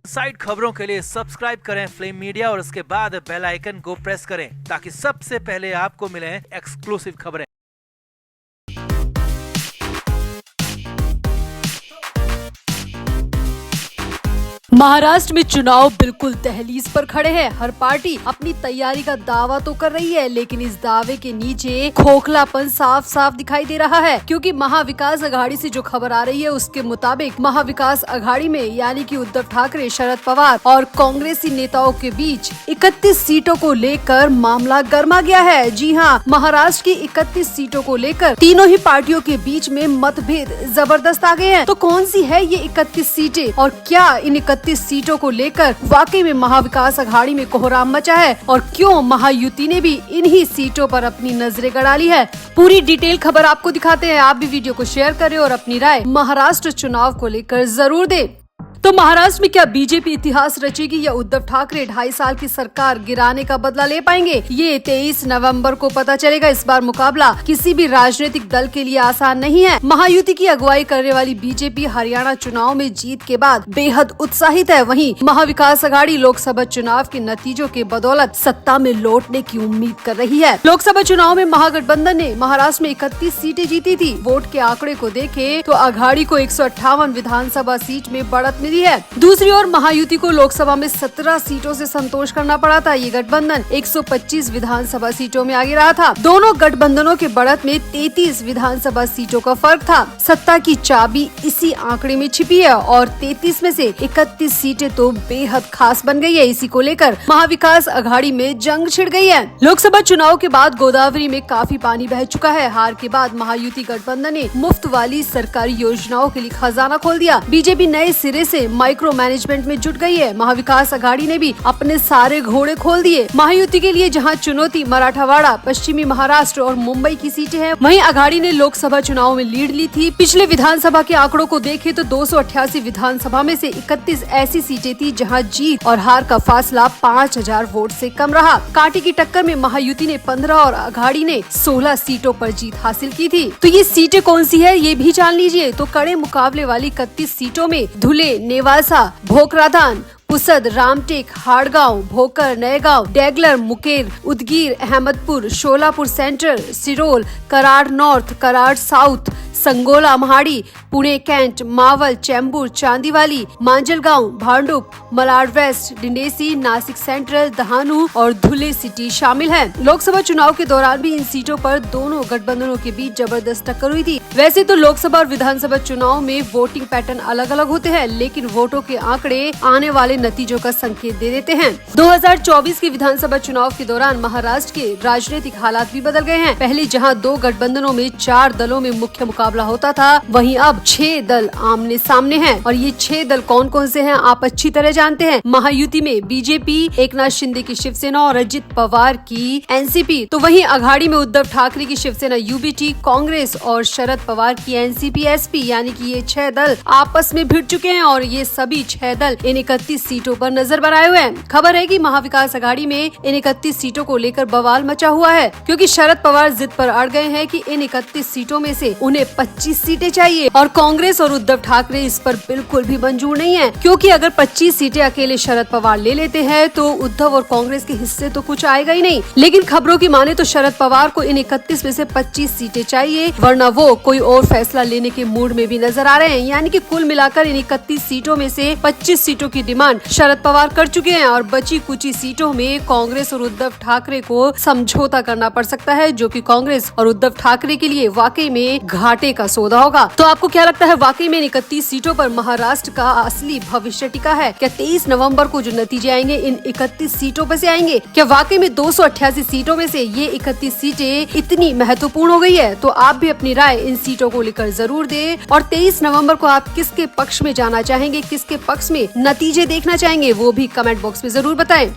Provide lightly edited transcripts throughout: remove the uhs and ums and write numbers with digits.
Side खबरों के लिए सब्सक्राइब करें फ्लेम मीडिया और उसके बाद बेल आइकन को प्रेस करें ताकि सबसे पहले आपको मिले एक्सक्लूसिव खबरें। महाराष्ट्र में चुनाव बिल्कुल दहलीज पर खड़े हैं। हर पार्टी अपनी तैयारी का दावा तो कर रही है, लेकिन इस दावे के नीचे खोखलापन साफ साफ दिखाई दे रहा है। क्योंकि महाविकास अघाड़ी से जो खबर आ रही है उसके मुताबिक महाविकास अघाड़ी में यानी कि उद्धव ठाकरे, शरद पवार और कांग्रेसी नेताओं के बीच 31 सीटों को लेकर मामला गर्मा गया है। जी हाँ, महाराष्ट्र की 31 सीटों को लेकर तीनों ही पार्टियों के बीच में मतभेद जबरदस्त आ गए हैं। तो कौन सी है ये 31 सीटें और क्या इन 31 सीटों को लेकर वाकई में महाविकास अघाड़ी में कोहराम मचा है और क्यों महायुति ने भी इन्हीं सीटों पर अपनी नजरें गड़ा ली है। पूरी डिटेल खबर आपको दिखाते हैं। आप भी वीडियो को शेयर करें और अपनी राय महाराष्ट्र चुनाव को लेकर जरूर दें। तो महाराष्ट्र में क्या बीजेपी इतिहास रचेगी या उद्धव ठाकरे 2.5 साल की सरकार गिराने का बदला ले पाएंगे? ये 23 नवंबर को पता चलेगा। इस बार मुकाबला किसी भी राजनीतिक दल के लिए आसान नहीं है। महायुति की अगुवाई करने वाली बीजेपी हरियाणा चुनाव में जीत के बाद बेहद उत्साहित है। वहीं महाविकास अघाड़ी लोकसभा चुनाव के नतीजों के बदौलत सत्ता में लौटने की उम्मीद कर रही है। लोकसभा चुनाव में महागठबंधन ने महाराष्ट्र में 31 सीटें जीती थी। वोट के आंकड़े को देखें तो अघाड़ी को 158 विधानसभा सीट में बढ़त मिली है। दूसरी ओर महायुति को लोकसभा में 17 सीटों से संतोष करना पड़ा था। ये गठबंधन 125 विधानसभा सीटों में आगे रहा था। दोनों गठबंधनों के बढ़त में 33 विधानसभा सीटों का फर्क था। सत्ता की चाबी इसी आंकड़े में छिपी है और 33 में से 31 सीटें तो बेहद खास बन गई है। इसी को लेकर महाविकास अघाड़ी में जंग छिड़ गई है। लोकसभा चुनाव के बाद गोदावरी में काफी पानी बह चुका है। हार के बाद महायुति गठबंधन ने मुफ्त वाली सरकारी योजनाओं के लिए खजाना खोल दिया। बीजेपी नए सिरे से माइक्रो मैनेजमेंट में जुट गई है। महाविकास अघाड़ी ने भी अपने सारे घोड़े खोल दिए। महायुति के लिए जहां चुनौती मराठवाड़ा, पश्चिमी महाराष्ट्र और मुंबई की सीटें हैं, वहीं अघाड़ी ने लोकसभा चुनाव में लीड ली थी। पिछले विधानसभा के आंकड़ों को देखें तो 288 विधानसभा में से 31 ऐसी सीटें थी जहां जीत और हार का फासला 5000 वोट से कम रहा। कांटे की टक्कर में महायुति ने 15 और अघाड़ी ने 16 सीटों पर जीत हासिल की थी। तो ये सीटें कौन सी है ये भी जान लीजिए। तो कड़े मुकाबले वाली 31 सीटों में Dhule, Nevasa, Bhokardan, Pusad, Ramtek, Hadgaon, Bhokar, Naigaon, Deglur, Mukhed, Udgir, Ahmadpur, Solapur central, Shirol, Karad north, Karad south, Sangola, Mahadi, Pune cantt, Maval, Chembur, Chandivali, Majalgaon, Bhandup, Malad west, डिंडेसी, नासिक सेंट्रल, दहानू और धुले सिटी शामिल हैं। लोकसभा चुनाव के दौरान भी इन सीटों पर दोनों गठबंधनों के बीच जबरदस्त टक्कर हुई थी। वैसे तो लोकसभा और विधानसभा चुनाव में वोटिंग पैटर्न अलग अलग होते हैं, लेकिन वोटों के आंकड़े आने वाले नतीजों का संकेत दे देते हैं। 2024 के विधानसभा चुनाव के दौरान महाराष्ट्र के राजनीतिक हालात भी बदल गए हैं। पहले जहां 2 गठबंधनों में 4 दलों में मुख्य मुकाबला होता था, वहीं अब 6 दल आमने सामने हैं। और ये 6 दल कौन कौन से हैं आप अच्छी तरह जानते हैं। महायुति में बीजेपी, एकनाथ शिंदे की शिवसेना और अजित पवार की एनसीपी। तो वहीं अघाड़ी में उद्धव ठाकरे की शिवसेना यूबीटी, कांग्रेस और शरद पवार की एनसीपी एसपी, यानी कि ये 6 दल आपस में भिड़ चुके हैं और ये सभी 6 दल इन 31 सीटों पर नजर बनाए हुए हैं। खबर है कि महाविकास अघाड़ी में इन 31 सीटों को लेकर बवाल मचा हुआ है, क्योंकि शरद पवार जिद पर अड़ गए हैं कि इन 31 सीटों में से उन्हें 25 सीटें चाहिए और कांग्रेस और उद्धव ठाकरे इस पर बिल्कुल भी मंजूर नहीं है। क्योंकि अगर 25 सीटें अकेले शरद पवार ले लेते हैं तो उद्धव और कांग्रेस के हिस्से तो कुछ आएगा ही नहीं। लेकिन खबरों की माने तो शरद पवार को इन 31 में से 25 सीटें चाहिए, वरना वो कोई और फैसला लेने के मूड में भी नजर आ रहे हैं। यानी कि कुल मिलाकर इन 31 सीटों में से 25 सीटों की डिमांड शरद पवार कर चुके हैं और बची कुछ सीटों में कांग्रेस और उद्धव ठाकरे को समझौता करना पड़ सकता है, जो कि कांग्रेस और उद्धव ठाकरे के लिए वाकई में घाटे का सौदा होगा। तो आपको क्या लगता है, वाकई में 31 सीटों पर महाराष्ट्र का असली भविष्य टिका है? क्या 23 नवंबर को जो नतीजे आएंगे इन 31 सीटों पर से आएंगे? क्या वाकई में 288 सीटों में से ये 31 सीटें इतनी महत्वपूर्ण हो गई है? तो आप भी अपनी राय इन सीटों को लेकर जरूर दें और 23 नवंबर को आप किसके पक्ष में जाना चाहेंगे, किसके पक्ष में नतीजे देखना चाहेंगे, वो भी कमेंट बॉक्स में जरूर बताएं।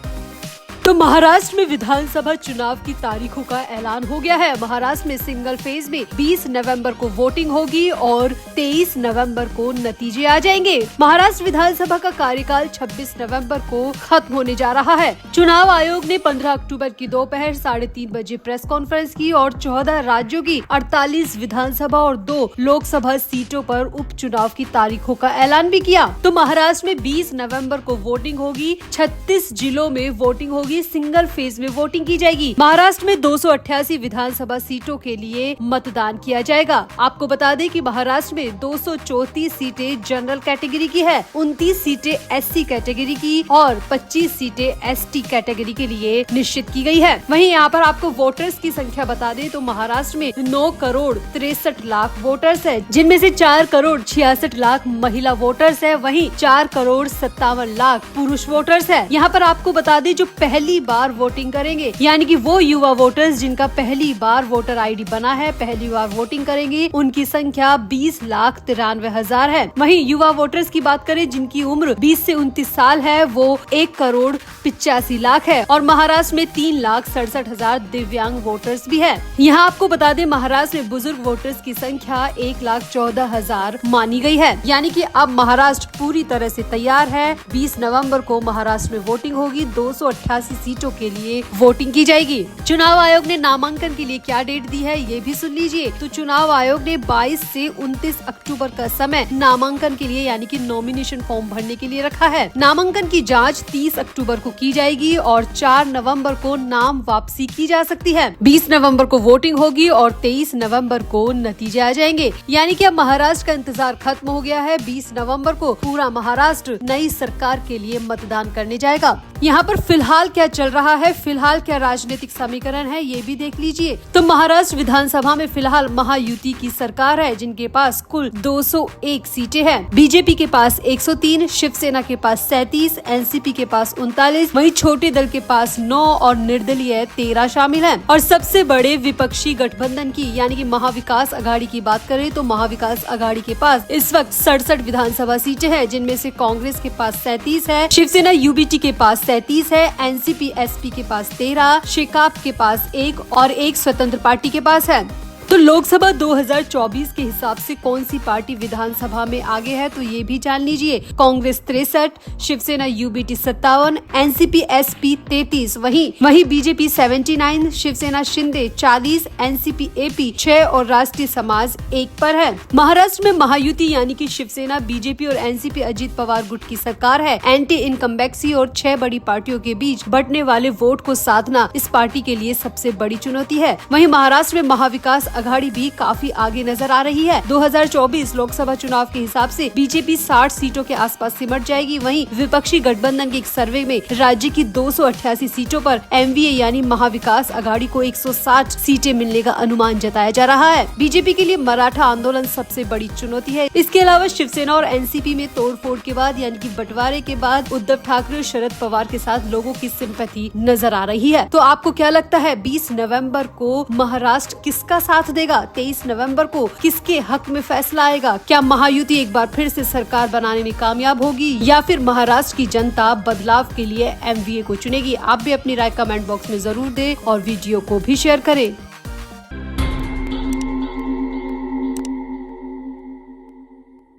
तो महाराष्ट्र में विधानसभा चुनाव की तारीखों का ऐलान हो गया है। महाराष्ट्र में सिंगल फेज में 20 नवंबर को वोटिंग होगी और 23 नवंबर को नतीजे आ जाएंगे। महाराष्ट्र विधानसभा का कार्यकाल 26 नवंबर को खत्म होने जा रहा है। चुनाव आयोग ने 15 अक्टूबर की दोपहर 3:30 बजे प्रेस कॉन्फ्रेंस की और 14 राज्यों की 48 विधानसभा और 2 लोकसभा सीटों पर उपचुनाव की तारीखों का ऐलान भी किया। तो महाराष्ट्र में 20 नवंबर को वोटिंग होगी, 36 जिलों में वोटिंग होगी, सिंगल फेज में वोटिंग की जाएगी। महाराष्ट्र में 288 विधानसभा सीटों के लिए मतदान किया जाएगा। आपको बता दें कि महाराष्ट्र में 234 सीटें जनरल कैटेगरी की है, 29 सीटें SC कैटेगरी की और 25 सीटें ST कैटेगरी के लिए निश्चित की गई है। वहीं यहाँ पर आपको वोटर्स की संख्या बता दें तो महाराष्ट्र में 9 करोड़ 63 लाख वोटर्स है, जिनमें से 4 करोड़ 66 लाख महिला वोटर्स है, वहीं 4 करोड़ 57 लाख पुरुष वोटर्स है। यहाँ पर आपको बता दें जो पहली बार वोटिंग करेंगे यानी कि वो युवा वोटर्स जिनका पहली बार वोटर ID बना है, पहली बार वोटिंग करेंगे, उनकी संख्या 20,93,000 है। वहीं युवा वोटर्स की बात करें जिनकी उम्र 20 से 29 साल है वो 1 करोड़ 85 लाख है और महाराष्ट्र में 3,67,000 दिव्यांग वोटर्स भी है। यहाँ आपको बता दें महाराष्ट्र में बुजुर्ग वोटर्स की संख्या 1,14,000 मानी गई है। यानी कि अब महाराष्ट्र पूरी तरह से तैयार है। 20 नवंबर को महाराष्ट्र में वोटिंग होगी, 288 सीटों के लिए वोटिंग की जाएगी। चुनाव आयोग ने नामांकन के लिए क्या डेट दी है ये भी सुन लीजिए। तो चुनाव आयोग ने 22 से 29 अक्टूबर का समय नामांकन के लिए यानी कि नॉमिनेशन फॉर्म भरने के लिए रखा है। नामांकन की जांच 30 अक्टूबर को की जाएगी और 4 नवंबर को नाम वापसी की जा सकती है। 20 नवंबर को वोटिंग होगी और 23 नवंबर को नतीजे आ जाएंगे। यानी कि अब महाराष्ट्र का इंतजार खत्म हो गया है। 20 नवंबर को पूरा महाराष्ट्र नई सरकार के लिए मतदान करने जाएगा। यहाँ पर फिलहाल क्या चल रहा है, फिलहाल क्या राजनीतिक समीकरण है ये भी देख लीजिए। तो महाराष्ट्र विधानसभा में फिलहाल महायुति की सरकार है जिनके पास कुल 201 सीटें हैं। बीजेपी के पास 103, शिवसेना के पास 37, एनसीपी के पास 39, वहीं छोटे दल के पास 9 और निर्दलीय 13 शामिल हैं। और सबसे बड़े विपक्षी गठबंधन की यानी कि महाविकास आघाड़ी की बात करें तो महाविकास आघाड़ी के पास इस वक्त 67 विधानसभा सीटें हैं, जिनमें से कांग्रेस के पास 37 है, शिवसेना UBT के पास 37 है, एनसीपी SP के पास 13, शेकाप के पास 1 और 1 स्वतंत्र पार्टी के पास है। तो लोकसभा 2024 के हिसाब से कौन सी पार्टी विधानसभा में आगे है तो ये भी जान लीजिए। Congress 63, Shiv Sena UBT 57, NCP SP 33, वहीं BJP 79, Shiv Sena Shinde 40, NCP AP 6 और राष्ट्रीय समाज 1 पर है। महाराष्ट्र में महायुति यानी कि शिवसेना, बीजेपी और एनसीपी अजीत पवार गुट की सरकार है। एंटी इनकम्बेंसी और 6 बड़ी पार्टियों के बीच बंटने वाले वोट को साधना इस पार्टी के लिए सबसे बड़ी चुनौती है। वहीं महाराष्ट्र में महाविकास आघाड़ी भी काफी आगे नजर आ रही है। 2024 लोकसभा चुनाव के हिसाब से बीजेपी 60 सीटों के आसपास सिमट जाएगी। वहीं विपक्षी गठबंधन के एक सर्वे में राज्य की 288 सीटों पर MVA यानी महाविकास आघाड़ी को 160 सीटें मिलने का अनुमान जताया जा रहा है। बीजेपी के लिए मराठा आंदोलन सबसे बड़ी चुनौती है। इसके अलावा शिवसेना और एनसीपी में तोड़फोड़ के बाद यानी कि बंटवारे के बाद उद्धव ठाकरे और शरद पवार के साथ लोगों की सिंपैथी नजर आ रही है। तो आपको क्या लगता है 20 नवंबर को महाराष्ट्र किसका साथ देगा? 23 नवंबर को किसके हक में फैसला आएगा? क्या महायुति एक बार फिर से सरकार बनाने में कामयाब होगी या फिर महाराष्ट्र की जनता बदलाव के लिए MVA को चुनेगी? आप भी अपनी राय कमेंट बॉक्स में जरूर दें और वीडियो को भी शेयर करें।